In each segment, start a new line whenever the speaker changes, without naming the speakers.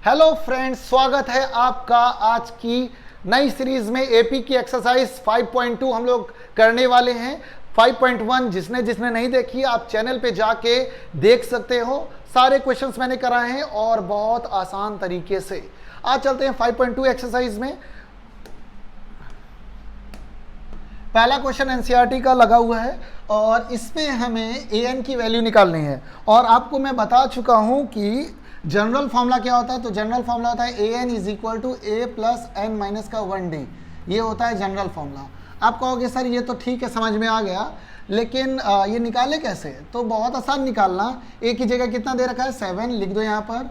Hello friends, स्वागत है आपका आज की नई सीरीज में। एपी की एक्सरसाइज 5.2 हम लोग करने वाले हैं। 5.1 जिसने जिसने नहीं देखी आप चैनल पे जाके देख सकते हो। सारे क्वेश्चंस मैंने कराए हैं और बहुत आसान तरीके से। आज चलते हैं 5.2 एक्सरसाइज में। पहला क्वेश्चन एनसीईआरटी का लगा हुआ है और इसमें हमें an की वैल्यू निकालनी है। और आपको मैं बता चुका हूं कि जनरल फॉर्मूला क्या होता है। तो जनरल फॉर्मूला होता है an is equal to a plus n minus का 1d। ये होता है जनरल फॉर्मूला। आप कहोगे सर ये तो ठीक है, समझ में आ गया, लेकिन ये निकाले कैसे? तो बहुत आसान निकालना। a की जगह कितना दे रखा है 7, लिख दो यहाँ पर।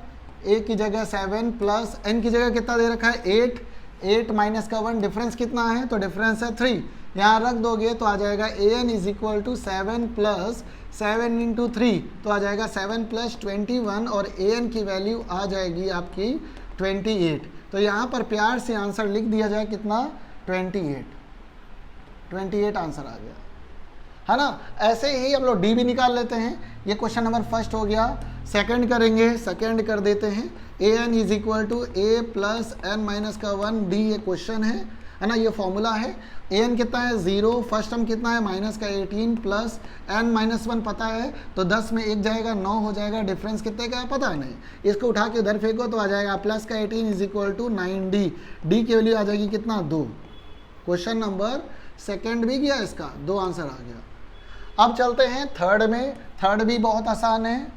a की जगह 7 प्लस n की जगह कितना दे रखा है 8, 8 माइनस का 1, डिफरेंस कितना है? तो डिफरेंस है 3। यहाँ रख दोगे तो आ जाएगा an is equal to 7 plus 7 into 3, तो आ जाएगा 7 प्लस 21 और an की वैल्यू आ जाएगी आपकी 28। तो यहाँ पर प्यार से आंसर लिख दिया जाए कितना? 28 आंसर आ गया, है ना। ऐसे ही हम लोग डी भी निकाल लेते हैं। ये क्वेश्चन नंबर फर्स्ट हो गया। सेकंड करेंगे, सेकंड कर देते हैं। an is equal to a plus n minus का 1 डी, ये क्वेश्चन है ना, ये फॉर्मूला है। an कितना है 0, फर्स्ट टर्म कितना है माइनस का 18 प्लस n माइनस 1 पता है, तो 10 में 1 जाएगा 9 हो जाएगा। डिफरेंस कितने का है पता नहीं, इसको उठा के उधर फेंको तो आ जाएगा प्लस का 18 is equal to 9d। D की वैल्यू आ जाएगी कितना? 2। क्वेश्चन नंबर सेकेंड भी गया, इसका 2 आंसर आ गया। अब चलते हैं थर्ड में। थर्ड भी बहुत आसान है।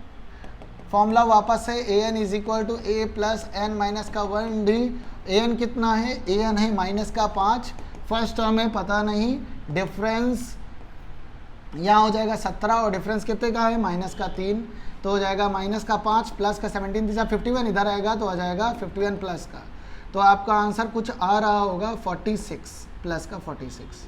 फॉर्मूला वापस से an is equal to a plus n minus का 1d। an कितना है? an है माइनस का 5, फर्स्ट टर्म है पता नहीं, डिफरेंस यहाँ हो जाएगा 17 और डिफरेंस कितने का है? माइनस का 3, तो हो जाएगा माइनस का 5 प्लस का 17 तीजा 51, इधर आएगा तो आ जाएगा 51 प्लस का, तो आपका आंसर कुछ आ रहा होगा 46 प्लस का 46।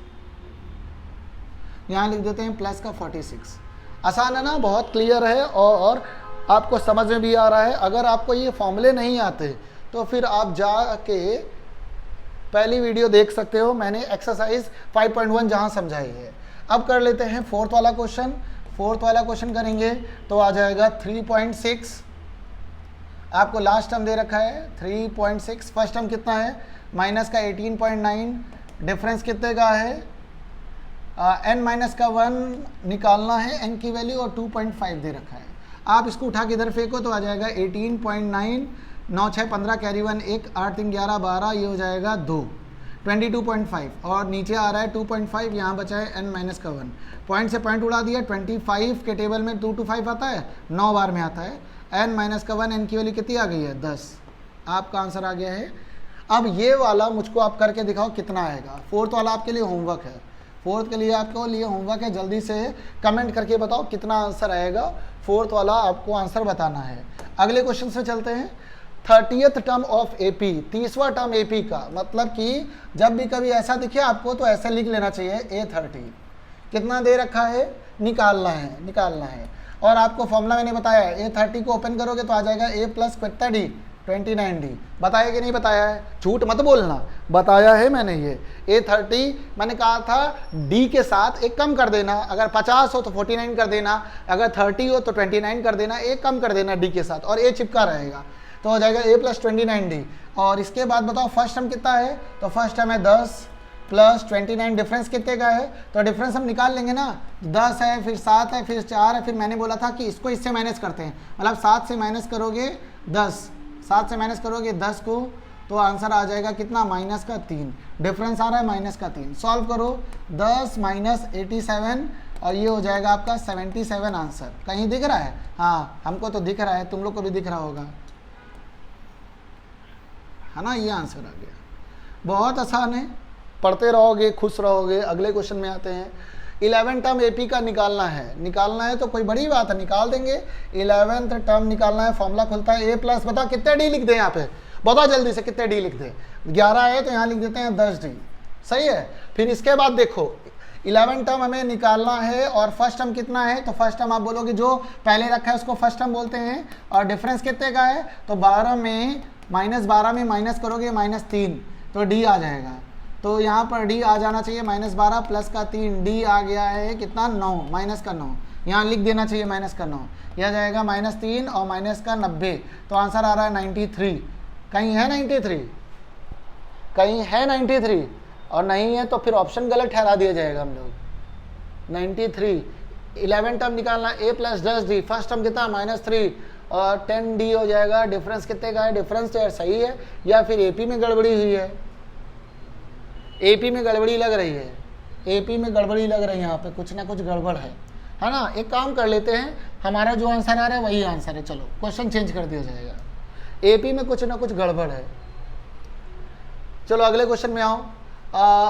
यहाँ लिख देते हैं प्लस का 46। आसान है ना, बहुत क्लियर है और आपको समझ में भी आ रहा है। अगर आपको ये फॉर्मूले नहीं आते तो फिर आप जाके पहली वीडियो देख सकते हो, मैंने एक्सरसाइज 5.1 जहाँ समझाई है। अब कर लेते हैं फोर्थ वाला क्वेश्चन। फोर्थ वाला क्वेश्चन करेंगे तो आ जाएगा 3.6। आपको लास्ट टर्म दे रखा है 3.6, फर्स्ट टर्म कितना है? माइनस का 18.9, डिफरेंस कितने का है? n माइनस का 1 निकालना है, n की वैल्यू, और 2.5 दे रखा है। आप इसको उठा के इधर फेंको तो आ जाएगा 18.9, 9 6 15 कैरी 1 1, 8 3 11 12, ये हो जाएगा 2, 22.5 और नीचे आ रहा है 2.5, यहाँ बचा है n माइनस का 1। पॉइंट से पॉइंट उड़ा दिया। 25 के टेबल में 2 to 5 आता है, 9 बार में आता है। n माइनस का 1, n की वैल्यू कितनी आ गई है? 10। आपका आंसर आ गया है। अब ये वाला मुझको आप करके दिखाओ कितना आएगा। फोर्थ वाला आपके लिए होमवर्क है। फोर्थ के लिए आपको लिए होमवर्क है, जल्दी से कमेंट करके बताओ कितना आंसर आएगा। फोर्थ वाला आपको आंसर बताना है। अगले क्वेश्चन से चलते हैं। 30th टर्म ऑफ एपी, 30वां टर्म एपी का मतलब कि जब भी कभी ऐसा दिखे आपको तो ऐसे लिख लेना चाहिए A30। कितना दे रखा है? निकालना है। और आपको फॉर्मूला मैंने बताया है, A30 को ओपन करोगे तो आ जाएगा a प्लस कितना d? 29d। बताया कि नहीं बताया है? झूठ मत बोलना, बताया है मैंने। ये A30 मैंने कहा था d के साथ एक कम कर देना। अगर 50 हो तो 49 कर देना, अगर 30 हो तो 29 कर देना, एक कम कर देना d के साथ और a चिपका रहेगा, तो हो जाएगा a प्लस 29d। और इसके बाद बताओ फर्स्ट टर्म कितना है? तो फर्स्ट टर्म है 10 प्लस 29, डिफरेंस कितने का है? तो डिफरेंस हम निकाल लेंगे ना। 10 है, फिर 7 है, फिर 4 है, फिर मैंने बोला था कि इसको इससे माइनस करते हैं, मतलब 7 से माइनस करोगे 10, 7 से माइनस करोगे 10 को, तो आंसर आ जाएगा कितना? माइनस का 3। डिफरेंस आ रहा है माइनस का 3। सॉल्व करो, 10 माइनस 87 और ये हो जाएगा आपका 77 आंसर। कहीं दिख रहा है? हाँ, हमको तो दिख रहा है, तुम लोग को भी दिख रहा होगा, है ना। ये आंसर आ गया। बहुत आसान है, पढ़ते रहोगे खुश रहोगे। अगले क्वेश्चन में आते हैं। 11 टर्म एपी का निकालना है तो कोई बड़ी बात है, निकाल देंगे। 11th टर्म निकालना है, फॉर्मूला खुलता है a प्लस, बताओ कितने डी लिख दें यहाँ पे? बताओ जल्दी से कितने डी लिख दें? 11 है तो यहाँ लिख देते हैं 10d, सही है। फिर इसके बाद देखो 11 टर्म हमें निकालना है और फर्स्ट टर्म कितना है? तो फर्स्ट टर्म आप बोलोगे जो पहले रखा है उसको फर्स्ट टर्म बोलते हैं। और डिफरेंस कितने का है? तो 12 में माइनस करोगे -3, तो डी आ जाएगा। तो यहाँ पर डी आ जाना चाहिए -12 प्लस का 3, डी आ गया है कितना? 9, माइनस का 9। यहाँ लिख देना चाहिए माइनस का 9, यह जाएगा -3 और माइनस का 90, तो आंसर आ रहा है 93। कहीं है 93, कहीं है 93 और नहीं है तो फिर ऑप्शन गलत ठहरा दिया जाएगा हम लोग। 93 11 टर्म निकालना a plus 10d, first term कितना -3 और 10d हो जाएगा। डिफरेंस कितने का है? डिफरेंस तो यार सही है या फिर एपी में गड़बड़ी हुई है? एपी में गड़बड़ी लग रही है, एपी में गड़बड़ी लग रही है, यहाँ पे कुछ ना कुछ गड़बड़ है ना। एक काम कर लेते हैं, हमारा जो आंसर आ रहा है वही आंसर है, चलो क्वेश्चन चेंज कर दिया जाएगा। एपी में कुछ ना कुछ गड़बड़ है। चलो अगले क्वेश्चन में आओ।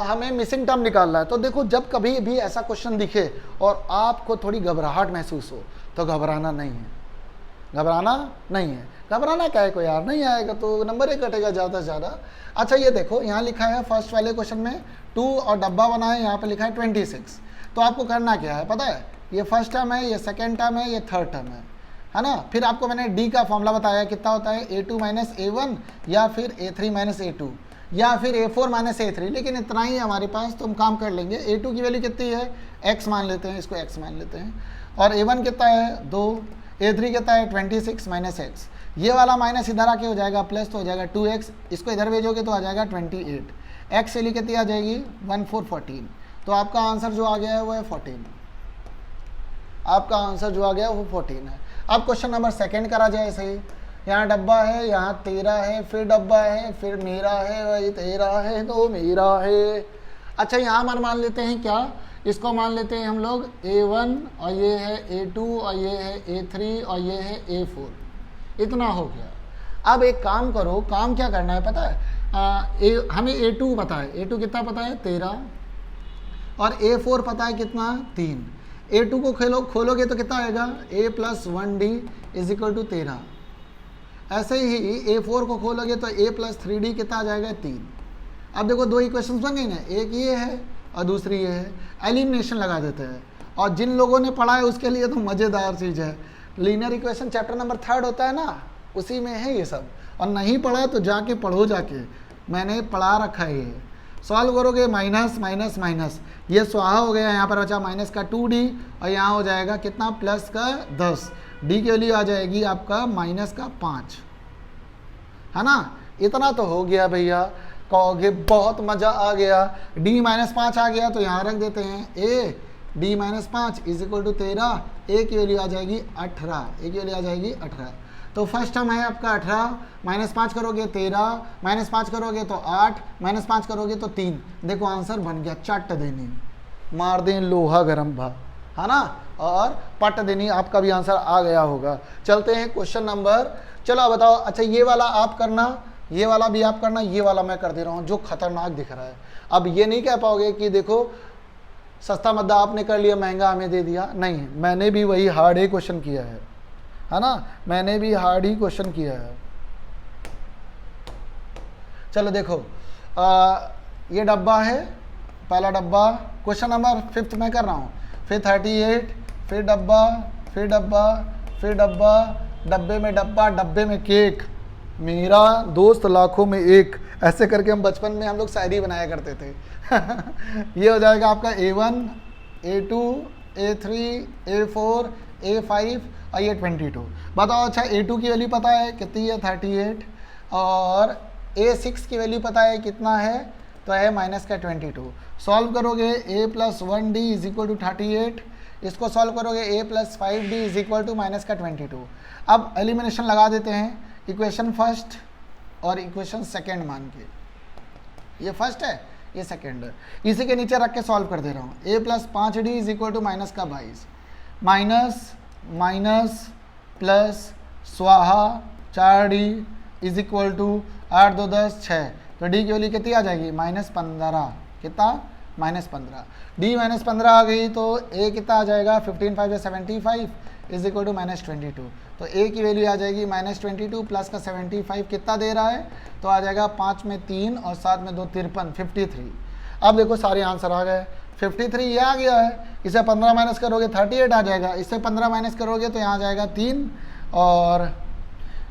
हमें मिसिंग टर्म निकालना है। तो देखो, जब कभी भी ऐसा क्वेश्चन दिखे और आपको थोड़ी घबराहट महसूस हो तो घबराना नहीं है, घबराना नहीं है। घबराना क्या है, कोई यार नहीं आएगा तो नंबर ही कटेगा ज़्यादा से ज़्यादा। अच्छा ये देखो, यहाँ लिखा है फर्स्ट वाले क्वेश्चन में 2 और डब्बा बना है, यहाँ पे लिखा है 26। तो आपको करना क्या है पता है? ये फर्स्ट टर्म है, ये सेकेंड टर्म है, ये थर्ड टर्म है ना। फिर आपको मैंने डी का फॉर्मूला बताया, कितना होता है? a2 माइनस a1 या फिर a3 माइनस a2 या फिर a4 माइनस a3। लेकिन इतना ही है हमारे पास तो हम काम कर लेंगे। a2 की वैल्यू कितनी है? x मान लेते हैं, इसको x मान लेते हैं। और a1 कितना है? 2। a3 कितना है? 26 माइनस x। ये वाला माइनस इधर आके हो जाएगा प्लस, तो हो जाएगा 2x। इसको इधर भेजोगे तो आ जाएगा 28। x वैल्यू कितनी आ जाएगी? 1414। तो आपका आंसर जो आ गया है वो है 14। आपका आंसर जो आ गया वो 14 है। अब क्वेश्चन नंबर सेकंड करा जाए सही। यहाँ डब्बा है, यहाँ 13 है, फिर डब्बा है, फिर मेरा है, वही 13 है तो मेरा है। अच्छा यहाँ मान लेते हैं क्या? इसको मान लेते हैं हम लोग a1 और ये है a2 और ये है a3 और ये है a4। इतना हो गया। अब एक काम करो, काम क्या करना है पता है? हमें a2 पता है, a2 कितना पता है? 13 और a4 पता है कितना? 3। a2 को खोलोगे तो कितना आएगा? a plus 1d is equal to 13। ऐसे ही a4 को खोलोगे तो a प्लस 3d कितना आ जाएगा? 3। अब देखो दो इक्वेशंस बन गई ना, एक ये है और दूसरी ये है। एलिमिनेशन लगा देते हैं, और जिन लोगों ने पढ़ा है उसके लिए तो मज़ेदार चीज़ है। लीनियर इक्वेशन चैप्टर नंबर 3 होता है ना, उसी में है ये सब। और नहीं पढ़ा तो जाके पढ़ो, जाके मैंने पढ़ा रखा है ये। सॉल्व करोगे माइनस माइनस माइनस, ये स्वाहा हो गया, यहाँ पर बचा माइनस का 2d और यहाँ हो जाएगा कितना? प्लस का 10। d की वैल्यू आ जाएगी आपका माइनस का 5, है ना। इतना तो हो गया भैया। कहोगे बहुत मज़ा आ गया, d माइनस 5 आ गया तो यहाँ रख देते हैं a d minus 5 is equal to 13। a की वैल्यू आ जाएगी 18, a की वैल्यू आ जाएगी 18। तो फर्स्ट टर्म है आपका 18, माइनस 5 करोगे 13, माइनस 5 करोगे तो 8, माइनस 5 करोगे तो 3। देखो आंसर बन गया। चट देनी, मार दें लोहा गरम भा, है ना। और पट देनी, आपका भी आंसर आ गया होगा। चलते हैं क्वेश्चन नंबर, चलो अब बताओ। अच्छा ये वाला आप करना, ये वाला भी आप करना, ये वाला मैं कर दे रहा हूँ जो खतरनाक दिख रहा है। अब ये नहीं कह पाओगे कि देखो सस्ता मद्दा आपने कर लिया, महंगा हमें दे दिया। नहीं, मैंने भी वही हार्ड ही क्वेश्चन किया है ना, मैंने भी हार्ड ही क्वेश्चन किया है। चलो देखो, ये डब्बा है, पहला डब्बा। क्वेश्चन नंबर 5 मैं कर रहा हूँ, फिर 38, फिर डब्बा, फिर डब्बा, फिर डब्बा, डब्बे में डब्बा, डब्बे में केक, मेरा दोस्त लाखों में एक। ऐसे करके हम बचपन में हम लोग शायरी बनाया करते थे। ये हो जाएगा आपका a1, a2, a3, a4, a5 और ये 22। बताओ अच्छा a2 की वैल्यू पता है कितनी है? 38। और a6 की वैल्यू पता है कितना है? तो है माइनस का 22। सॉल्व करोगे a plus 1d is equal to 38। इसको सॉल्व करोगे a plus 5d is equal to minus का 22। अब एलिमिनेशन लगा देते हैं, इक्वेशन फर्स्ट और इक्वेशन सेकेंड मान के। ये फर्स्ट है, ये सेकेंड है, इसी के नीचे रख के सॉल्व कर दे रहा हूँ। a plus 5d is equal to minus का 22, माइनस माइनस प्लस स्वाहा 4d इज इक्वल टू 8 2 10 6। तो d की वैल्यू कितनी आ जाएगी? -15। कितना? -15। d -15 आ गई तो a कितना आ जाएगा? 15 5 75 इज इक्वल टू -22। तो a की वैल्यू आ जाएगी -22 प्लस का 75 कितना दे रहा है? तो आ जाएगा 5 में 3 और 7 में 2 53, 53। अब देखो सारे आंसर आ गए। 53 ये आ गया है, इसे 15 माइनस करोगे 38 आ जाएगा, इससे 15 माइनस करोगे तो यहाँ आ जाएगा 3 और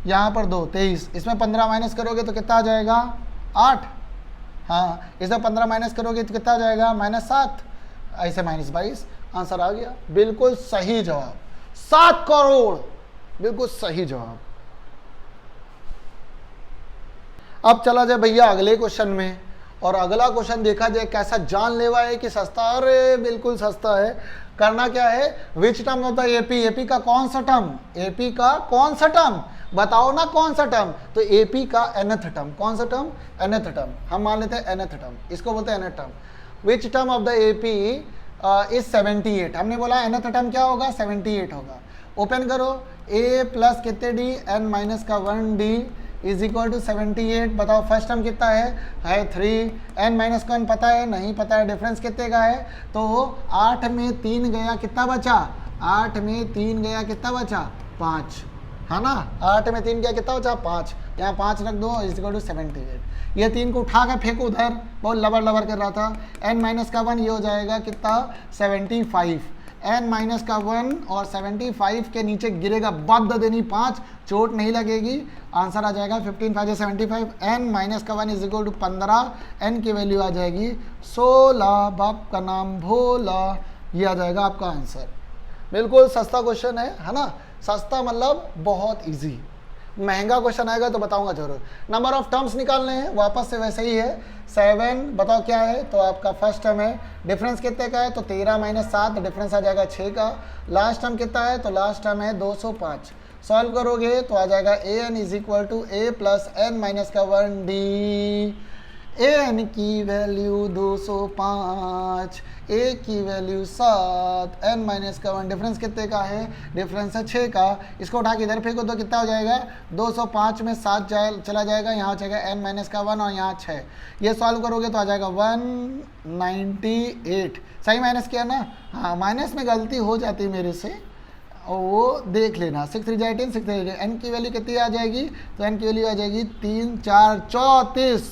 यहाँ पर 2 23। इसमें 15 माइनस करोगे तो कितना आ जाएगा? 8। हाँ, इसमें 15 माइनस करोगे तो कितना आ जाएगा? -7, ऐसे -22। आंसर आ गया, बिल्कुल सही जवाब। 7 करोड़, बिल्कुल सही जवाब। अब चला जाए भैया अगले क्वेश्चन में, और अगला क्वेश्चन देखा जाए कैसा जानलेवा है कि सस्ता, अरे बिल्कुल सस्ता है। करना क्या है, which term of the AP, AP का कौन सा टर्म, एपी का कौन सा टर्म, बताओ ना कौन सा टर्म, तो एपी का nth टर्म, कौन सा टर्म, nth टर्म, हम मान लेते हैं nth टर्म, इसको बोलते हैं nth term. Which term of the AP is 78, हमने बोला nth टर्म क्या होगा, 78 होगा। ओपन करो, a प्लस कितने डी, n माइनस का 1 डी इज इक्वल टू 78। बताओ फर्स्ट टर्म कितना है 3, n माइनस का 1 पता है, नहीं पता है, डिफरेंस कितने का है, तो 8 में 3 गया कितना बचा, 8 में 3 गया कितना बचा, 5, है ना, 8 में 3 गया कितना बचा, 5, यहाँ 5 रख दो इज इक्वल टू 78। ये 3 को उठा कर फेंको उधर, बहुत लबर लबर कर रहा था, n माइनस का 1 ये हो जाएगा कितना 75, n माइनस का 1 और 75 के नीचे गिरेगा बद देनी 5, चोट नहीं लगेगी, आंसर आ जाएगा 15 5 75, n माइनस का 1 इज इक्वल टू 15, n की वैल्यू आ जाएगी 16, बाप का नाम भोला, ये आ जाएगा आपका आंसर। बिल्कुल सस्ता क्वेश्चन है ना, सस्ता मतलब बहुत इजी, महंगा क्वेश्चन आएगा तो बताऊंगा जरूर। नंबर ऑफ टर्म्स निकालने हैं, वापस से वैसे ही है, 7 बताओ क्या है, तो आपका फर्स्ट टर्म है, डिफरेंस कितने का है, तो 13 माइनस 7, डिफरेंस आ जाएगा 6 का। लास्ट टर्म कितना है, तो लास्ट टर्म है 205। सॉल्व करोगे तो आ जाएगा an is equal to a plus n minus का 1 डी, an की वैल्यू 205, a की वैल्यू 7, n माइनस का 1, डिफरेंस कितने का है, डिफरेंस है 6 का। इसको उठा के इधर फेंको तो कितना हो जाएगा, 205 में 7 चला जाएगा, यहाँ हो जाएगा n माइनस का 1 और यहाँ 6, ये सॉल्व करोगे तो आ जाएगा 198। सही माइनस किया ना, हाँ माइनस में गलती हो जाती है मेरे से, और वो देख लेना, 6 3 18, 6 3 n की वैल्यू कितनी आ जाएगी, तो n की वैल्यू आ जाएगी 3 4 34,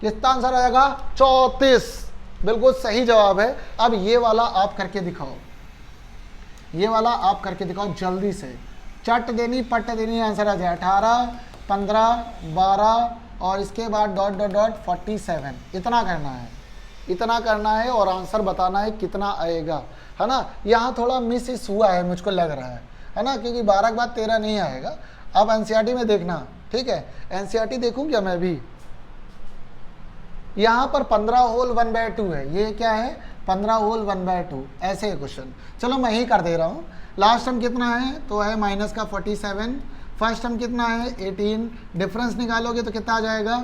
कितना आंसर आएगा 34, बिल्कुल सही जवाब है। अब ये वाला आप करके दिखाओ, ये वाला आप करके दिखाओ जल्दी से, चट देनी पट देनी, आंसर आ जाए 18 15 12 और इसके बाद डॉट डॉट डॉट 47, इतना करना है, इतना करना है और आंसर बताना है कितना आएगा, है ना। यहाँ थोड़ा मिस हुआ है मुझको लग रहा है ना, क्योंकि 12 के बाद 13 नहीं आएगा। अब एनसीईआरटी में देखना, ठीक है, एनसीईआरटी देखूँ क्या मैं भी, यहाँ पर 15 होल 1/2 है, ये क्या है 15 होल 1/2, ऐसे है क्वेश्चन। चलो मैं ही कर दे रहा हूँ। लास्ट टर्म कितना है, तो है माइनस का 47, फर्स्ट टर्म कितना है 18, डिफरेंस निकालोगे तो कितना आ जाएगा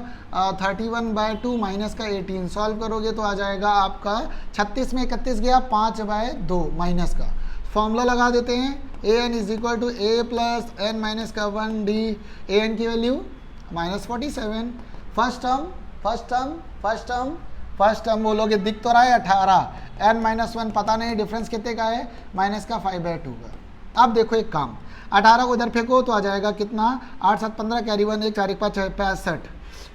31/2 माइनस का 18, सॉल्व करोगे तो आ जाएगा आपका 36 में 31 गया 5/2 माइनस का। फॉर्मूला लगा देते हैं, an is equal to a plus n minus का 1 डी, an की वैल्यू -47, फर्स्ट टर्म बोलोगे दिख तो रहा है 18, n माइनस 1 पता नहीं, डिफरेंस कितने का है माइनस का 5/2 का। अब देखो एक काम, 18 को इधर फेंको तो आ जाएगा कितना 8 7 15 कैरी 1 1 4 1 5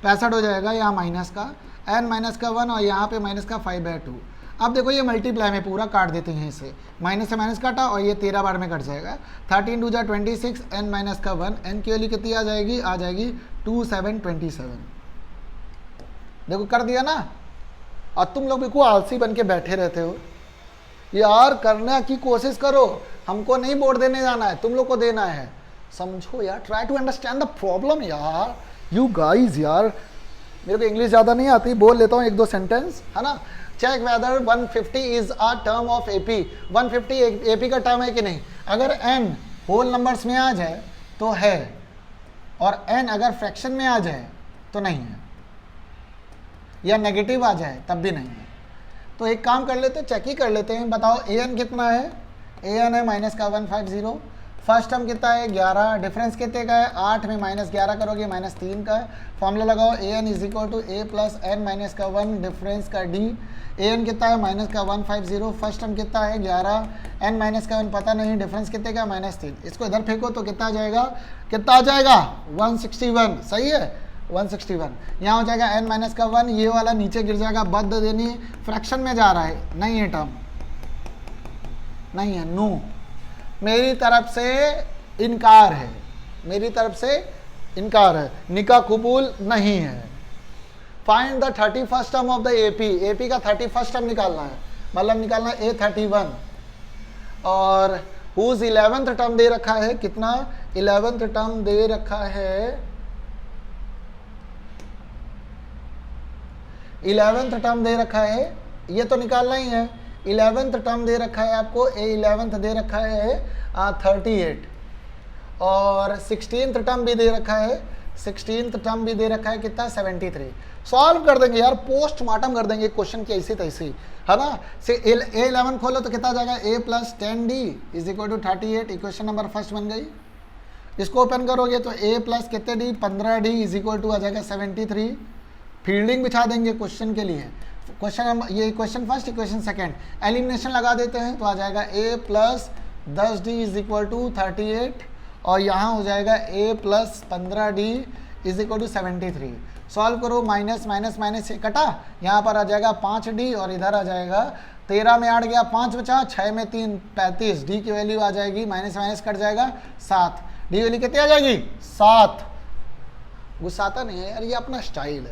65 हो जाएगा, यहाँ माइनस का n माइनस का 1 और यहाँ पे माइनस का 5/2। अब देखो ये मल्टीप्लाई में पूरा काट देते हैं, इसे माइनस से माइनस काटा और ये 13 बार में कट जाएगा, 13 2 26, n माइनस का 1, n की वैल्यू कितनी आ जाएगी 2727। देखो कर दिया ना। और तुम लोग बिल्कुल आलसी बन के बैठे रहते हो यार, करने की कोशिश करो, हमको नहीं बोर्ड देने जाना है, तुम लोग को देना है, समझो यार, try to understand the problem यार, यू गाइज यार। मेरे को इंग्लिश ज़्यादा नहीं आती, बोल लेता हूँ 1 2 सेंटेंस, है ना। Check whether 150 is a term of AP, 150 AP का टर्म है कि नहीं। अगर n होल नंबर्स में आ जाए तो है, और n अगर फ्रैक्शन में आ जाए तो नहीं है, या नेगेटिव आ जाए तब भी नहीं है। तो एक काम कर लेते हैं, चेक ही कर लेते हैं। बताओ an कितना है, an है माइनस का 150, फर्स्ट टर्म कितना है 11, डिफरेंस कितने का है 8 में माइनस 11 करोगे -3 का। फॉर्मूला लगाओ an is equal to a plus n minus का 1 डिफरेंस का d, an कितना है माइनस का 150, फर्स्ट टर्म कितना है 11, n माइनस का 1 पता नहीं, डिफरेंस कितने का -3, इसको इधर फेंको तो कितना आ जाएगा 161, सही है 161। यहाँ हो जाएगा n माइनस का 1, ये वाला नीचे गिर जाएगा, बद देनी, फ्रैक्शन में जा रहा है, नहीं है टर्म, नहीं है, नो, मेरी तरफ से इनकार है, मेरी तरफ से इनकार है, निकाह कबूल नहीं है। Find the 31st term of the AP, AP का 31st टर्म निकालना है, मतलब निकालना है A31, और हुज 11th टर्म दे रखा है, कितना 11th टर्म दे रखा है 11th टर्म दे रखा है, ये तो निकालना ही है। 11th टर्म दे रखा है आपको, 11th दे रखा है 38, और 16th टर्म भी दे रखा है, 16th टर्म भी दे रखा है कितना 73। सॉल्व कर देंगे यार, पोस्टमार्टम कर देंगे क्वेश्चन की ऐसी तैसी, है ना। से A11 खोलो तो कितना आ जाएगा, a plus 10d is equal to 38, equation number first बन गई। इसको ओपन करोगे तो a प्लस कितने d 15d is equal to आ जाएगा 73। फील्डिंग बिछा देंगे क्वेश्चन के लिए। क्वेश्चन नंबर ये equation first, equation second, elimination लगा देते हैं तो आ जाएगा a plus 10d is equal to 38, और यहाँ हो जाएगा a plus 15d is equal to 73। Solve करो, माइनस माइनस माइनस से कटा, यहाँ पर आ जाएगा 5d, और इधर आ जाएगा 13 में 8 गया 5 बचा, 6 में 3 35, d की वैल्यू आ जाएगी माइनस माइनस कट जाएगा 7, d वैल्यू कितनी आ जाएगी 7। गुस्सा आता नहीं है यार, ये अपना स्टाइल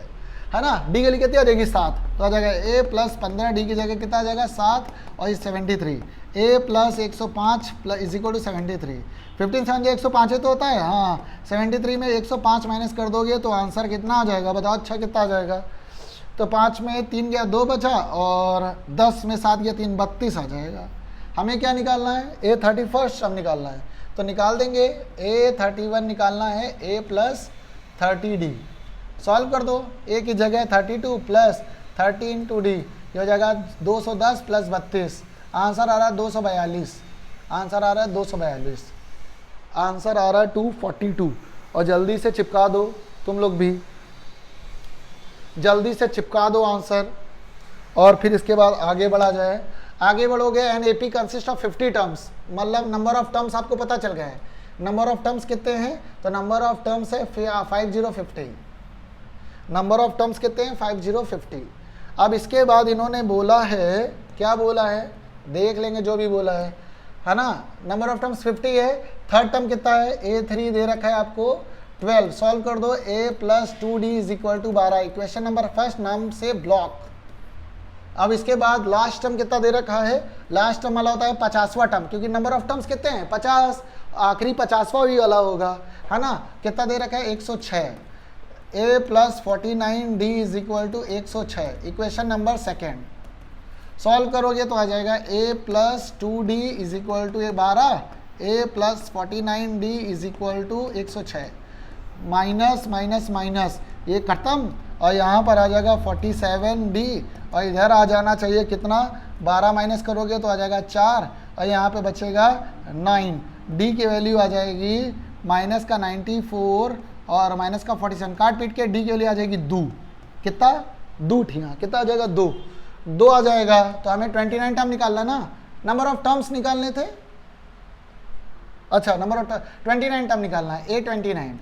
है ना। डी की वैल्यू कितनी आ जाएगी 7, तो आ जाएगा a प्लस 15d की जगह कितना आ जाएगा 7, और ये 73, a plus 105 plus is equal to 73। 15 7 105 है तो होता है, हाँ 73 में 105 माइनस कर दोगे तो आंसर कितना आ जाएगा बताओ, अच्छा कितना आ जाएगा। तो 5 में 3 गया 2 बचा, और 10 में 7 गया 3 32 आ जाएगा। हमें क्या निकालना है, A31 हम निकालना है, तो निकाल देंगे। A31 निकालना है a प्लस 30d, सॉल्व कर दो। a की जगह 32 प्लस 30 इंटू डी, ये हो जाएगा 210 प्लस 32, आंसर आ रहा है 242, आंसर आ रहा है 242, आंसर आ रहा है 242। और जल्दी से चिपका दो, तुम लोग भी जल्दी से चिपका दो आंसर, और फिर इसके बाद आगे बढ़ा जाए। आगे बढ़ोगे, an AP consist of 50 terms, मतलब नंबर ऑफ टर्म्स आपको पता चल गया है। नंबर ऑफ टर्म्स कितने हैं, तो नंबर ऑफ टर्म्स है 5050, नंबर ऑफ टर्म्स कितने हैं 5050। अब इसके बाद इन्होंने बोला है, क्या बोला है देख लेंगे, जो भी बोला है ना। नंबर ऑफ टर्म्स 50 है, थर्ड टर्म कितना है A3 दे रखा है आपको 12, सॉल्व कर दो। a plus 2d is equal to 12, equation number first नाम से ब्लॉक। अब इसके बाद लास्ट टर्म कितना दे रखा है, लास्ट टर्म वाला होता है 50वां टर्म, क्योंकि नंबर ऑफ टर्म्स कितने हैं 50, आखिरी 50वां भी वाला होगा, है ना। कितना दे रखा है 106, a plus 49d is equal to 106, equation number second. Solve करोगे तो आ जाएगा a plus 2d is equal to 12, a plus 49d is equal to 106, minus minus minus ये खत्म, और यहाँ पर आ जाएगा 47d, और इधर आ जाना चाहिए कितना 12 माइनस करोगे तो आ जाएगा 4, और यहाँ पे बचेगा 9, d की वैल्यू आ जाएगी माइनस का 94 और माइनस का 47, काट पीट के d की वैल्यू आ जाएगी 2, कितना 2 ठिया, कितना आ जाएगा 2 आ जाएगा। तो हमें 29 टर्म निकालना ना, नंबर ऑफ टर्म्स निकालने थे, अच्छा नंबर ऑफ 29 टर्म निकालना है, A29।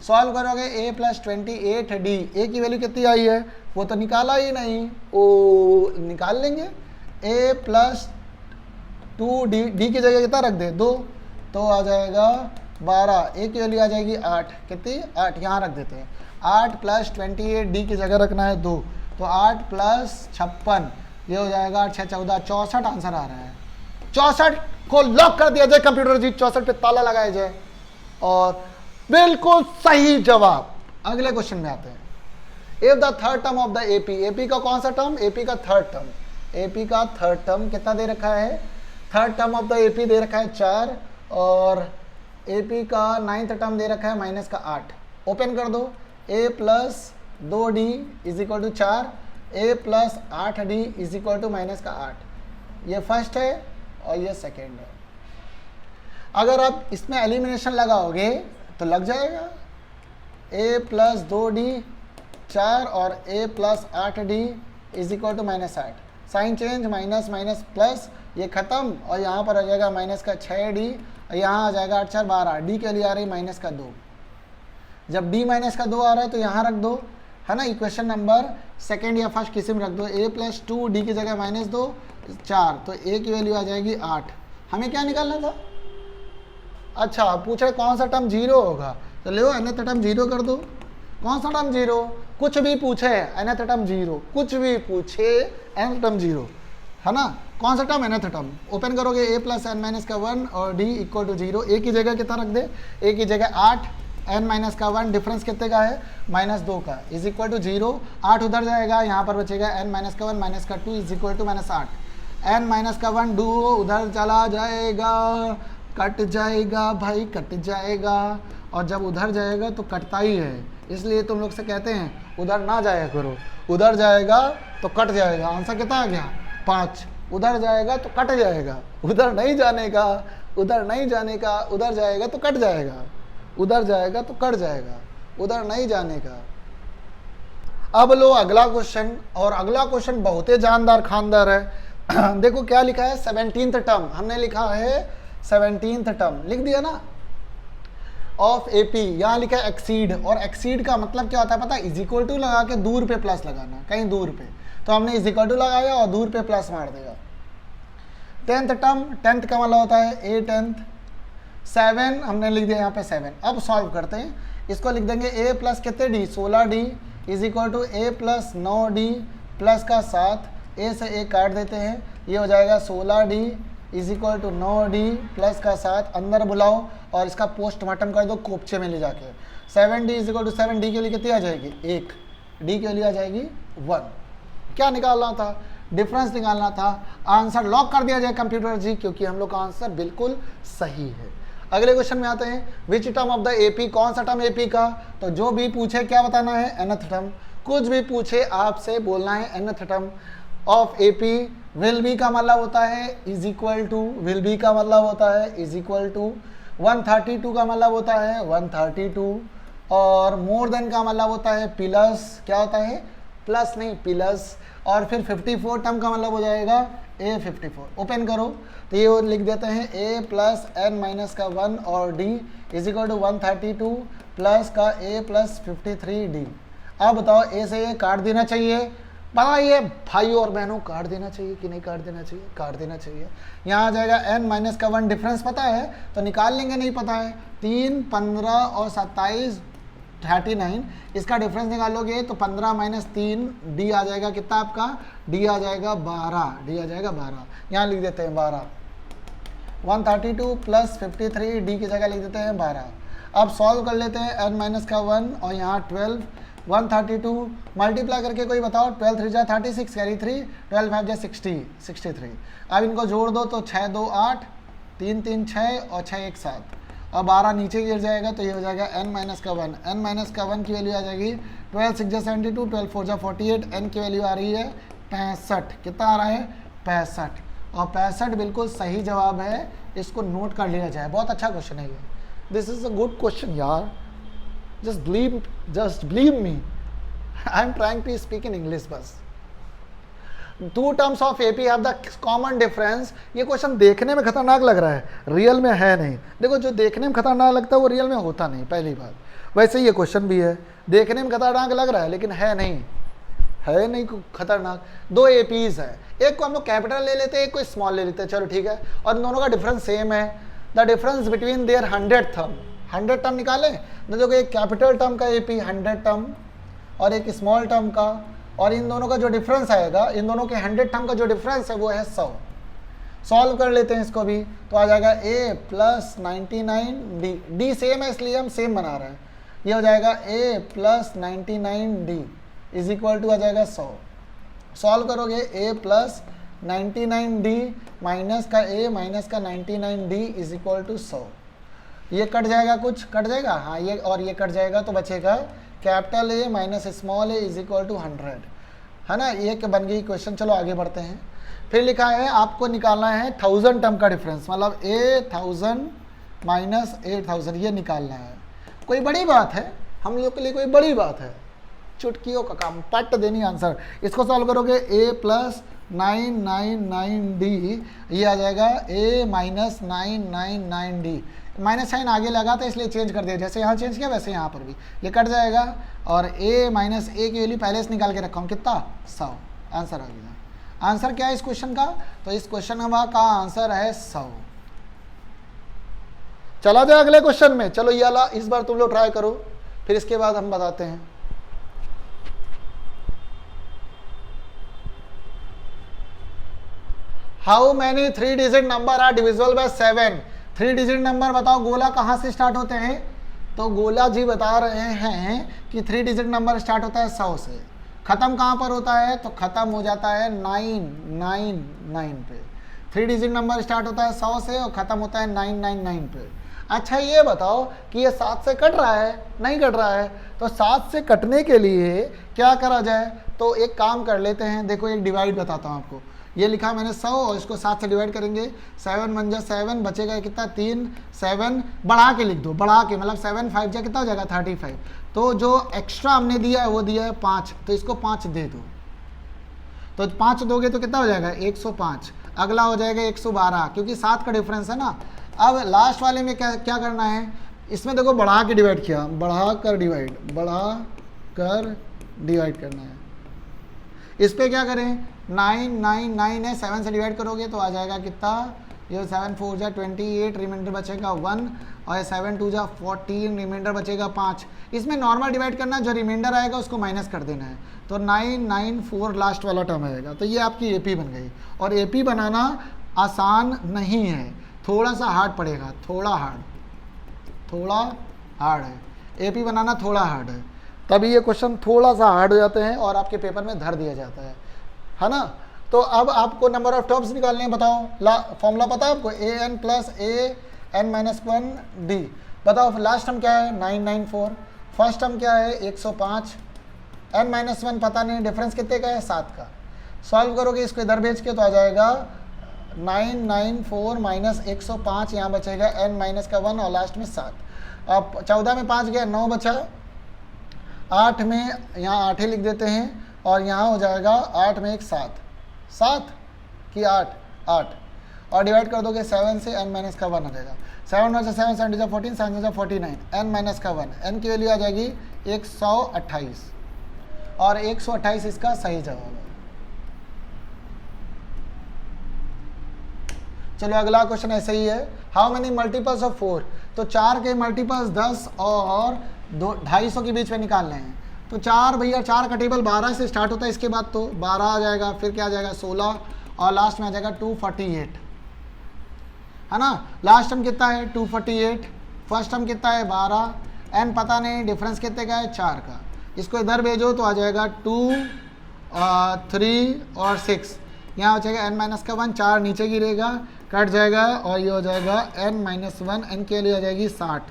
सॉल्व करोगे a प्लस 28d, a की वैल्यू कितनी आई है वो तो निकाला ही नहीं, ओ निकाल लेंगे। a प्लस 2d, d की जगह कितना रख दे 2, तो आ जाएगा 12, a की वैल्यू आ जाएगी 8, कितनी 8, यहाँ रख देते हैं। 8 प्लस 28d की जगह रखना है 2, तो 8 प्लस 56, ये हो जाएगा 8 6 14 64 आंसर आ रहा है। 64 को लॉक कर दिया जाए कंप्यूटर जी, 64 पे ताला लगाया जाए, और बिल्कुल सही जवाब। अगले क्वेश्चन में आते हैं। If the third term of the AP का कौन सा टर्म, AP का थर्ड टर्म, AP का थर्ड टर्म कितना दे रखा है, third term of the AP दे रखा है 4, और AP का 9th टर्म दे रखा है माइनस का 8। ओपन कर दो, a plus 2d is equal to 4, a plus 8d is equal to minus का 8, ये फर्स्ट है और ये सेकेंड है। अगर आप इसमें एलिमिनेशन लगाओगे तो लग जाएगा, a प्लस 2d 4 और a plus 8d is equal to minus 8, sign change minus minus plus, ये खत्म, और यहाँ पर आ जाएगा माइनस का 6d, और यहाँ आ जाएगा 8 4 12, d के लिए आ रही माइनस का 2। जब d माइनस का 2 आ रहा है तो यहाँ रख दो, है ना, इक्वेशन नंबर सेकेंड या फर्स्ट किसी में रख दो। a प्लस 2d की जगह माइनस 2 4, तो a की वैल्यू आ जाएगी 8। हमें क्या निकालना था, अच्छा पूछ रहे कौन सा टर्म 0 होगा, तो ले nth टर्म 0 कर दो। कौन सा टर्म 0, कुछ भी पूछे nth टर्म 0, कुछ भी पूछे nth टर्म 0, है ना। कौन सा टर्म nth टर्म, ओपन करोगे a प्लस n माइनस का 1 और d इक्वल टू 0, a की जगह कितना रख दे, a की जगह 8, n माइनस का 1, डिफरेंस कितने का है -2 का, इज इक्वल टू 0, 8 उधर जाएगा, यहाँ पर बचेगा n माइनस का 1 माइनस का 2 is equal to -8, n minus का 1 2 उधर चला जाएगा, कट जाएगा भाई, कट जाएगा, और जब उधर जाएगा तो कटता ही है, इसलिए तुम लोग से कहते हैं उधर ना जाया करो, उधर जाएगा तो कट जाएगा। आंसर कितना आ गया 5, उधर जाएगा तो कट जाएगा, उधर नहीं जाने का, उधर नहीं जाने का, उधर जाएगा तो कट जाएगा, उधर जाएगा तो कट जाएगा, उधर नहीं जाने का। अब लो अगला क्वेश्चन, और अगला क्वेश्चन बहुत ही जानदार खानदार है। देखो क्या लिखा है, 17th टर्म, हमने लिखा है 17th टर्म, लिख दिया ना, ऑफ एपी, यहाँ लिखा है एक्सीड, और एक्सीड का मतलब क्या होता है पता है, इज इक्वल टू लगा के दूर पे प्लस लगाना, कहीं दूर पे, तो हमने इज इक्वल टू लगाया और दूर पे प्लस मार देगा। 10th टर्म, 10th का मतलब होता है a 10th, 7 हमने लिख दिया यहाँ पे 7। अब सॉल्व करते हैं, इसको लिख देंगे a प्लस कितने d 16d is equal to a plus 9d plus का 7, a से a काट देते हैं, ये हो जाएगा 16d is equal to 9d plus का 7, अंदर बुलाओ और इसका पोस्टमार्टम कर दो कोपचे में ले जाके। 7d is equal to 7d के लिए कितनी आ जाएगी 1, d के लिए आ जाएगी 1। क्या निकालना था, डिफरेंस निकालना था। आंसर लॉक कर दिया जाए कंप्यूटर जी, क्योंकि हम लोग का आंसर बिल्कुल सही है। अगले क्वेश्चन में आते हैं, which term of the AP, कौन सा टर्म एपी का, तो जो भी पूछे क्या बताना है nth टर्म, कुछ भी पूछे आपसे बोलना है nth term of AP. Will be का मतलब होता है is equal to, will be का मतलब होता है इज इक्वल टू, 132 का मतलब होता है 132, और मोर देन का मतलब होता है प्लस, क्या होता है प्लस नहीं प्लस, और फिर 54 टर्म का मतलब हो जाएगा a 54। ओपन करो तो ये लिख देते हैं a प्लस n माइनस का 1 और d is equal to 132 plus का a प्लस 53d। अब बताओ a से ये काट देना चाहिए, बताइए भाइयों और बहनों, काट देना चाहिए कि नहीं काट देना चाहिए, काट देना चाहिए। यहाँ आ जाएगा n माइनस का 1, डिफरेंस पता है तो निकाल लेंगे, नहीं पता है 3, 15 और 27 39, इसका डिफरेंस निकालोगे तो 15 माइनस 3 डी आ जाएगा, कितना आपका डी आ जाएगा 12, डी आ जाएगा 12, यहाँ लिख देते हैं 12। 132 प्लस 53 डी की जगह लिख देते हैं 12। अब सॉल्व कर लेते हैं n माइनस का 1 और यहाँ 12, 132 मल्टीप्लाई करके कोई बताओ, 12 3 जा 36 कैरी 3, 12 5 जा 60 63। अब इनको जोड़ दो तो 6 2 8, 3 3 6 और 6 1 7, अब 12 नीचे गिर जाएगा तो ये हो जाएगा n माइनस का 1, n माइनस का 1 की वैल्यू आ जाएगी 12 6 जा 72, 12 4 जा 48, n की वैल्यू आ रही है 65। कितना आ रहा है 65, और 65 बिल्कुल सही जवाब है, इसको नोट कर लिया जाए। बहुत अच्छा क्वेश्चन है ये, this is a good question यार, just believe me, I am trying to speak in English बस। 2 terms of AP have the common difference। ये क्वेश्चन देखने में खतरनाक लग रहा है, रियल में है नहीं। देखो जो देखने में खतरनाक लगता है वो रियल में होता नहीं, पहली बात। वैसे ये क्वेश्चन भी है, देखने में खतरनाक लग रहा है लेकिन है नहीं, है नहीं खतरनाक। 2 APs है, एक को हम लोग कैपिटल ले लेते हैं, एक को स्मॉल ले लेते हैं, चलो ठीक है, और दोनों का डिफरेंस सेम है। The difference between their 100 term निकाले, देखो एक कैपिटल टर्म का AP 100 टर्म और एक स्मॉल टर्म का, और इन दोनों का जो डिफरेंस आएगा, इन दोनों के 100 टर्म का जो डिफरेंस है वो है 100। सॉल्व कर लेते हैं इसको भी, तो आ जाएगा a plus 99d, d same है इसलिए हम सेम बना रहे हैं, ये हो जाएगा a plus 99d is equal to आ जाएगा 100। सॉल्व करोगे a प्लस 99d माइनस का a माइनस का 99d इज इक्वल टू 100, ये कट जाएगा, कुछ कट जाएगा, हाँ ये और ये कट जाएगा, तो बचेगा capital A minus small a is equal to 100, है ना। ये बन गई क्वेश्चन। चलो आगे बढ़ते हैं। फिर लिखा है आपको निकालना है 1000 टर्म का डिफरेंस, मतलब 1000 माइनस 8000, ये निकालना है। कोई बड़ी बात है, हम लोग के लिए कोई बड़ी बात है, चुटकियों का काम, पट देनी आंसर। इसको सॉल्व करोगे a प्लस 999d, ये आ जाएगा a minus 999d, minus sign आगे लगा था इसलिए चेंज कर दिया, जैसे यहाँ चेंज किया वैसे यहाँ पर भी ये कट जाएगा, और a माइनस a की वैल्यू पहले से निकाल के रखा हूँ, कितना 100, आंसर आ गया। आंसर क्या है इस क्वेश्चन का, तो इस क्वेश्चन का आंसर है 100। चला जाए अगले क्वेश्चन में, चलो ये वाला इस बार तुम लोग ट्राई करो, फिर इसके बाद हम बताते हैं। How many 3 digit number are divisible by 7। 3 digit number बताओ, गोला कहाँ से स्टार्ट होते हैं, तो गोला जी बता रहे हैं कि 3 डिजिट नंबर स्टार्ट होता है 100 से, ख़त्म कहाँ पर होता है, तो ख़त्म हो जाता है 999 पे। 3 डिजिट नंबर स्टार्ट होता है 100 से और ख़त्म होता है 999 पे। अच्छा ये बताओ कि ये 7 से कट रहा है, नहीं कट रहा है, तो 7 से कटने के लिए क्या करा जाए, तो एक काम कर लेते हैं। देखो एक डिवाइड बताता हूँ आपको, ये लिखा मैंने 100 और इसको 7 से डिवाइड करेंगे, 7 1 जा 7, बचेगा कितना 3, 7 बढ़ा के लिख दो, बढ़ा के मतलब 7 5 जा कितना हो जाएगा 35। तो जो एक्स्ट्रा हमने दिया है वो दिया है 5, तो इसको 5 दे दो, तो 5 दोगे तो कितना हो जाएगा 105। अगला हो जाएगा 112, क्योंकि 7 का डिफरेंस है ना। अब लास्ट वाले में क्या करना है, इसमें देखो बढ़ा के डिवाइड किया, बढ़ा कर डिवाइड करना है। इस पे क्या करें, 999 है, 7 से डिवाइड करोगे तो आ जाएगा कितना, ये 7 4 जा 28, रिमाइंडर बचेगा 1, और 7 2 जा 14, रिमाइंडर बचेगा 5। इसमें नॉर्मल डिवाइड करना, जो रिमाइंडर आएगा उसको माइनस कर देना है, तो 994 लास्ट वाला टर्म आएगा। तो ये आपकी एपी बन गई। और एपी बनाना आसान नहीं है, थोड़ा सा हार्ड पड़ेगा, थोड़ा हार्ड है, एपी बनाना थोड़ा हार्ड है, तभी ये क्वेश्चन थोड़ा सा हार्ड हो जाते हैं और आपके पेपर में धर दिया जाता है ना। तो अब आपको नंबर ऑफ टर्म्स निकालने हैं, बताओ फॉर्मूला पता है आपको, an प्लस an-1d। बताओ लास्ट टर्म क्या है 994, फर्स्ट टर्म क्या है 105, n-1 पता नहीं, डिफरेंस कितने का है 7 का। सॉल्व करोगे इसको इधर भेज के तो आ जाएगा 994 माइनस 105, यहाँ बचेगा n-1 और लास्ट में 7। अब 14 में 5 गया, 9 बचा, 8 में यहाँ 8 ही लिख देते हैं, और यहाँ हो जाएगा 8 में 1 7 कि 8 और डिवाइड कर दोगे 7 से, n-1 आ जाएगा। 7 में से 7 7 जा 14, 7 जा 49, n-1, n की वैल्यू आ जाएगी 128, और 128 इसका सही जवाब है। चलो अगला क्वेश्चन ऐसे ही है, हाउ मेनी मल्टीपल्स ऑफ 4, तो 4 के मल्टीपल्स 10 और 250 के बीच में निकालने हैं। तो 4 भैया, 4 का टेबल 12 से स्टार्ट होता है, इसके बाद तो 12 आ जाएगा, फिर क्या आ जाएगा 16, और लास्ट में आ जाएगा 248, है ना। लास्ट टर्म कितना है 248, फर्स्ट टर्म कितना है 12, n पता नहीं, डिफरेंस कितने का है 4 का। इसको इधर भेजो तो आ जाएगा 2 3 और 6, यहाँ हो जाएगा n-1, 4 नीचे गिरेगा, कट जाएगा, और ये हो जाएगा n-1, n के लिए आ जाएगी 60,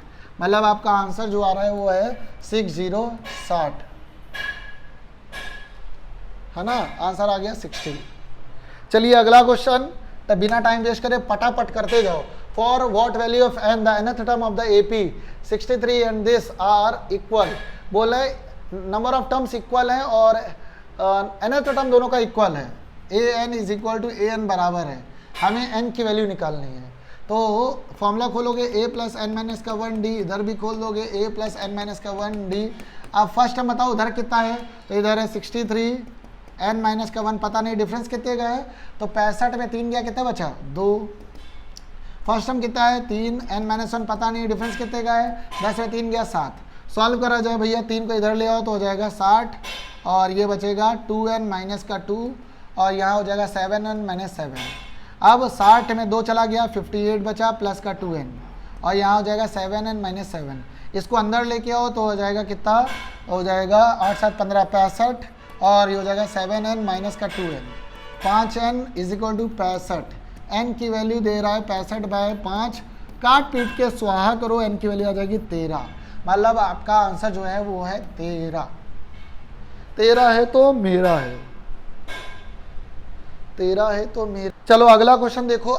मतलब आपका आंसर जो आ रहा है वो है 60, है ना, आंसर आ गया 60। चलिए अगला क्वेश्चन, तब बिना टाइम वेस्ट करे पटापट करते जाओ। For what value of n the nth term of the AP 63 and this are equal, बोला नंबर ऑफ टर्म्स इक्वल है और nth टर्म दोनों का इक्वल है, an is equal to an बराबर है, हमें n की वैल्यू निकालनी है। तो फॉर्मूला खोलोगे a प्लस n-1d, इधर भी खोल दोगे a प्लस n-1d। अब फर्स्ट टर्म बताओ उधर कितना है, तो इधर है 63, n-1 पता नहीं, डिफरेंस कितने का है, तो 65 में 3 गया, कितना बचा 2। फर्स्ट टर्म कितना है 3, n-1 पता नहीं, डिफरेंस कितने का है, 10 में 3 गया 7। सॉल्व करा जाए भैया, 3 को इधर ले आओ तो हो जाएगा 60, और ये बचेगा 2n-2, और यहाँ हो जाएगा 7n-7। अब 60 में 2 चला गया, 58 बचा, प्लस का 2n, और यहाँ हो जाएगा 7n-7। इसको अंदर लेके आओ तो हो जाएगा कितना, हो जाएगा 8 7 15 65, और ये हो जाएगा 7n माइनस का 2n, 5n is equal to 65। n की वैल्यू दे रहा है 65/5, काट पीट के स्वाहा करो, n की वैल्यू आ जाएगी 13, मतलब आपका आंसर जो है वो है 13। 13 है तो मेरा है, 13 है तो मेरा। चलो अगला क्वेश्चन देखो,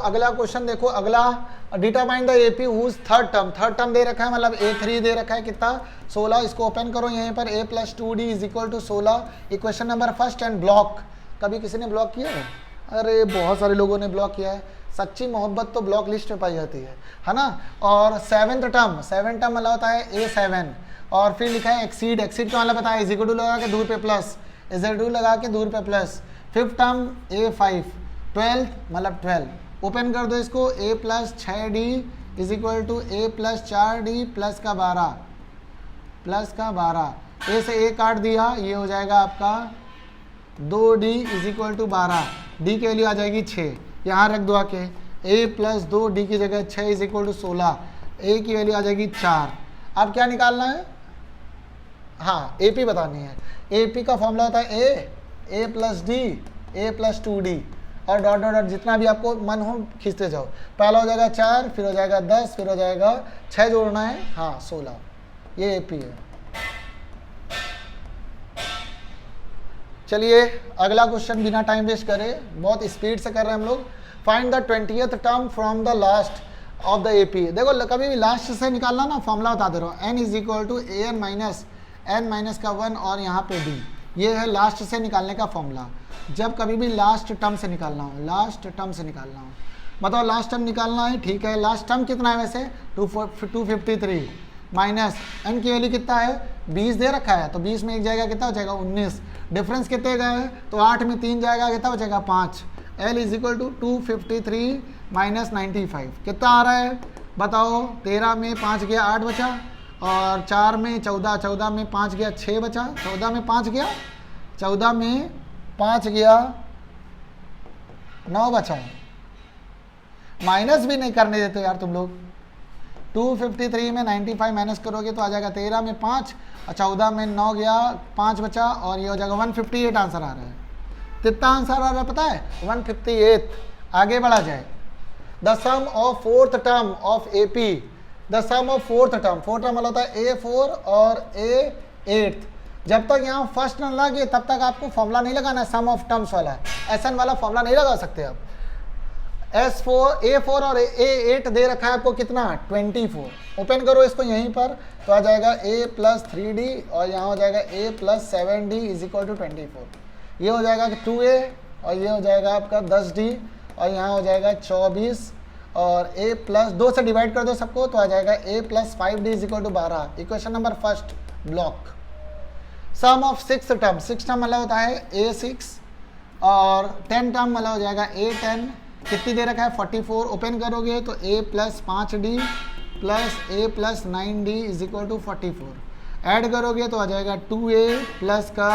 अगला determine the AP whose third term दे रखा है, मतलब A3 दे रखा है कितना 16। इसको ओपन करो, यहीं पर a plus 2d is equal to 16, equation number first and block. कभी किसी ने ब्लॉक किया है? अरे बहुत सारे लोगों ने ब्लॉक किया है, सच्ची मोहब्बत तो ब्लॉक लिस्ट में पाई जाती है ना। और सेवन टर्म मतलब होता है A7, और फिर लिखा है एक्सीड का मतलब बताया इज इक्वल टू लगा के दूर पे प्लस, इज इक्वल टू लगा के दूर पे प्लस। फिफ्थ टर्म A5, 12 मतलब 12, ओपन कर दो इसको, a plus 6d is equal to a plus 4d plus का 12, a से a काट दिया, ये हो जाएगा आपका 2d is equal to 12, d के लिए आ जाएगी 6, यहाँ रख दो आके, a प्लस 2d की जगह 6 इज इक्वल टू 16, a की वैल्यू आ जाएगी 4। अब क्या निकालना है, हाँ AP बतानी है। AP का फॉर्मूला होता है A plus D, A plus 2D, और डॉट डॉट डॉट जितना भी आपको मन हो खींचते जाओ। पहला हो जाएगा 4, फिर हो जाएगा 10, फिर हो जाएगा 6 जोड़ना है, हाँ 16, ये AP है। चलिए अगला क्वेश्चन बिना टाइम वेस्ट करे, बहुत स्पीड से कर रहे हैं हम लोग। Find the 20th term from the last of the AP। देखो कभी भी लास्ट से निकालना ना, फॉर्मूला बता दे रहा हूँ, n is equal to an minus n minus का 1 और यहाँ पे d, ये है लास्ट से निकालने का फॉर्मूला। जब कभी भी लास्ट टर्म से निकालना हो, लास्ट टर्म से निकालना हो, बताओ लास्ट टर्म निकालना है, ठीक है। लास्ट टर्म कितना है वैसे 253 माइनस n की वैल्यू कितना है 20 दे रखा है, तो 20 में एक जाएगा कितना हो जाएगा 19, डिफरेंस कितने का है तो 8 में 3 जाएगा कितना हो जाएगा 5। L is equal to 253 minus 95 कितना आ रहा है बताओ। 13 में 5 गया 8 बचा, और 4 में 14, 14 में 5 गया 6 बचा, 14 में 5 गया 14 में 5 गया 9 बचा। माइनस भी नहीं करने देते यार तुम लोग। 253 में 95 माइनस करोगे तो आ जाएगा 13 में 5 और 14 में 9 गया 5 बचा, और ये हो जाएगा 158 आंसर आ रहा है। कितना आंसर आ रहा है पता है 158। आगे बढ़ा जाए। The sum of fourth term of AP, the sum of fourth term, fourth term वाला होता है A4 और A8। जब तक यहाँ फर्स्ट न लगे तब तक आपको फॉर्मूला नहीं लगाना है, सम ऑफ टर्म्स वाला SN वाला फॉर्मूला नहीं लगा सकते आप। A4 और A8 दे रखा है आपको कितना 24। ओपन करो इसको यहीं पर तो आ जाएगा A प्लस 3D और यहाँ हो जाएगा A plus 7D is equal to 24। ये हो जाएगा 2A और ये हो जाएगा आपका 10D और यहाँ हो जाएगा 24, और A प्लस 2 से डिवाइड कर दो सबको तो आ जाएगा A plus 5D is equal to 12। Equation number first block. Sum of 6 term, 6 term वाला होता है A6 और 10 टर्म वाला हो जाएगा A10। कितनी दे रखा है 44। ओपन करोगे तो A plus 5D plus A plus 9D is equal to 44। Add करोगे तो आ जाएगा 2A प्लस का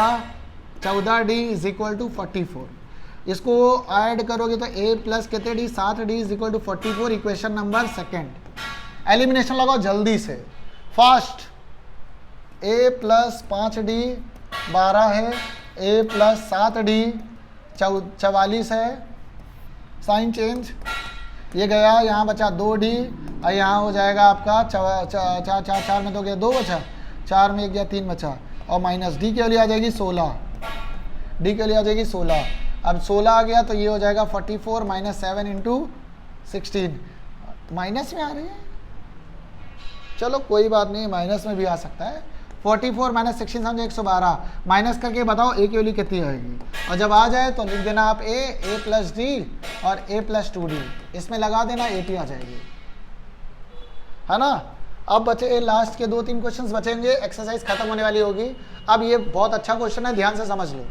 14D इज इक्वल टू 44। इसको ऐड करोगे तो A प्लस कितने D 7D is equal to 44। Equation number second. Elimination लगाओ जल्दी से फास्ट। A प्लस 5D 12 है, A प्लस 7D 44 है, साइन चेंज, ये गया यहाँ बचा 2D और यहाँ हो जाएगा आपका 4 में 2 गया 2 बचा, 4 में 1 गया 3 बचा, और माइनस D के लिए आ जाएगी 16, D के लिए आ जाएगी 16। अब 16 आ गया तो ये हो जाएगा 44 माइनस 7 इंटू 16। माइनस में आ रही है, चलो कोई बात नहीं, माइनस में भी आ सकता है। 44 माइनस 16 समझे 112। माइनस करके बताओ A की वैल्यू कितनी आएगी, और जब आ जाए तो लिख देना आप A प्लस D और A प्लस 2D, इसमें लगा देना AP आ जाएगी, है ना। अब बचे लास्ट के 2-3 क्वेश्चंस बचेंगे, एक्सरसाइज खत्म होने वाली होगी। अब ये बहुत अच्छा क्वेश्चन है, ध्यान से समझ लो।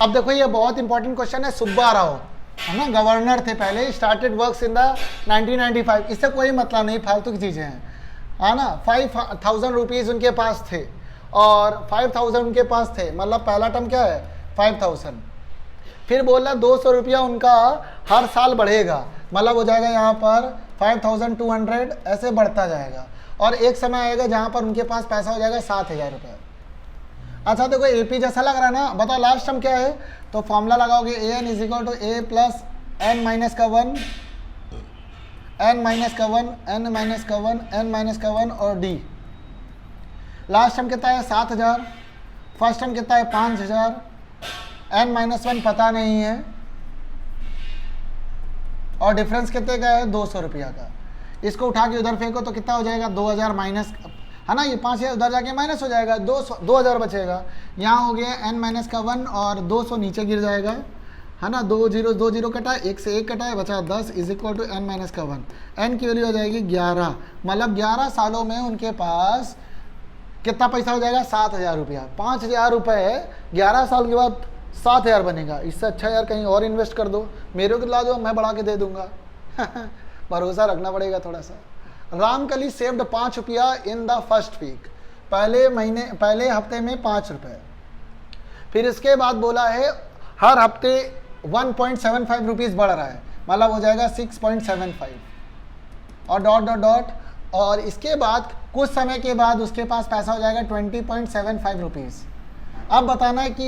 अब देखो ये बहुत इंपॉर्टेंट क्वेश्चन है। सुब्बा राव है ना, गवर्नर थे पहले, स्टार्टेड वर्क्स इन द 1995। इससे कोई मतलब नहीं, फालतू की चीज़ें हैं, है ना। 5,000 रुपीज़ उनके पास थे और 5,000 उनके पास थे, मतलब पहला टर्म क्या है 5,000। फिर बोला 200 रुपया उनका हर साल बढ़ेगा, मतलब हो जाएगा यहाँ पर 5,200, ऐसे बढ़ता जाएगा, और एक समय आएगा जहाँ पर उनके पास पैसा हो जाएगा 7,000 रुपये। अच्छा देखो AP जैसा लग रहा है ना, बताओ लास्ट टर्म क्या है, तो फॉर्मूला लगाओगे AN is equal to A plus N minus का 1, N माइनस का 1, N माइनस का 1, N माइनस का 1 और D। लास्ट टर्म कितना है 7,000, फर्स्ट टर्म कितना है 5,000, N माइनस 1 पता नहीं है, और डिफरेंस कितने का है 200 रुपया का। इसको उठा के उधर फेंको तो कितना हो जाएगा 2,000 माइनस, है ना, ये 5,000 उधर जाके माइनस हो जाएगा, 2,000 बचेगा। यहाँ हो गया N माइनस का 1 और 200 नीचे गिर जाएगा, है ना। 2 0 कटा, 1 से 1 कटा है, बचा 10 is equal to N minus का 1। N की वैल्यू हो जाएगी 11, मतलब 11 सालों में उनके पास कितना पैसा हो जाएगा 7,000 रुपया। 5,000 रुपये 11 साल के बाद 7,000 बनेगा। इससे अच्छा यार कहीं और इन्वेस्ट कर दो, मेरे को ला दो, मैं बढ़ा के दे दूंगा। भरोसा रखना पड़ेगा थोड़ा सा। रामकली सेव्ड 5 रुपया इन द फर्स्ट वीक, पहले हफ्ते में 5 रुपये। फिर इसके बाद बोला है हर हफ्ते 1.75 रुपीज़ बढ़ रहा है, मतलब हो जाएगा 6.75, और डॉट डॉट डॉट और इसके बाद कुछ समय के बाद उसके पास पैसा हो जाएगा 20.75 रुपीज़। अब बताना है कि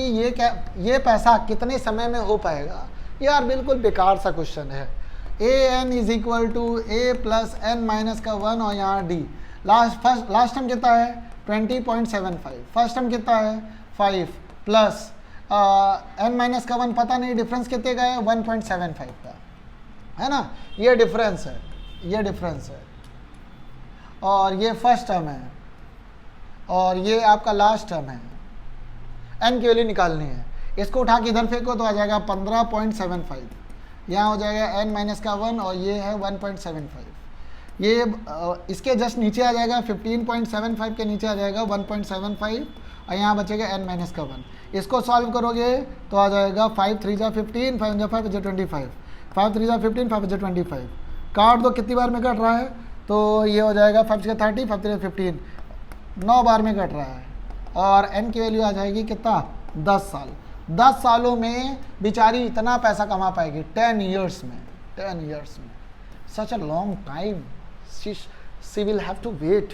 ये पैसा कितने समय में हो पाएगा। यार बिल्कुल बेकार सा क्वेश्चन है। an is equal to a plus n minus का 1 और यहाँ d। लास्ट टर्म कितना है 20.75, फर्स्ट टर्म कितना है 5 प्लस n माइनस का 1 पता नहीं, डिफरेंस कितने का है 1.75 का, है ना। ये डिफरेंस है, ये डिफरेंस है, और ये फर्स्ट टर्म है और ये आपका लास्ट टर्म है। n की वैल्यू निकालनी है, इसको उठा के इधर फेंको तो आ जाएगा 15.75, यहाँ हो जाएगा n माइनस का 1 और ये है 1.75। ये इसके जस्ट नीचे आ जाएगा 15.75 के नीचे आ जाएगा 1.75 और यहाँ बचेगा n माइनस का 1। इसको सॉल्व करोगे तो आ जाएगा 5 3 जा 15, 5 जा 5 25, 5 3 जा 15, 5 जा 25। काट दो, कितनी बार में कट रहा है तो ये हो जाएगा 5 6 30, 5 3 15, 9 बार में कट रहा है। और n की वैल्यू आ जाएगी कितना 10 साल। 10 सालों में बेचारी इतना पैसा कमा पाएगी 10 ईयर्स में, 10 ईयर्स में। Such a long time she will have to wait.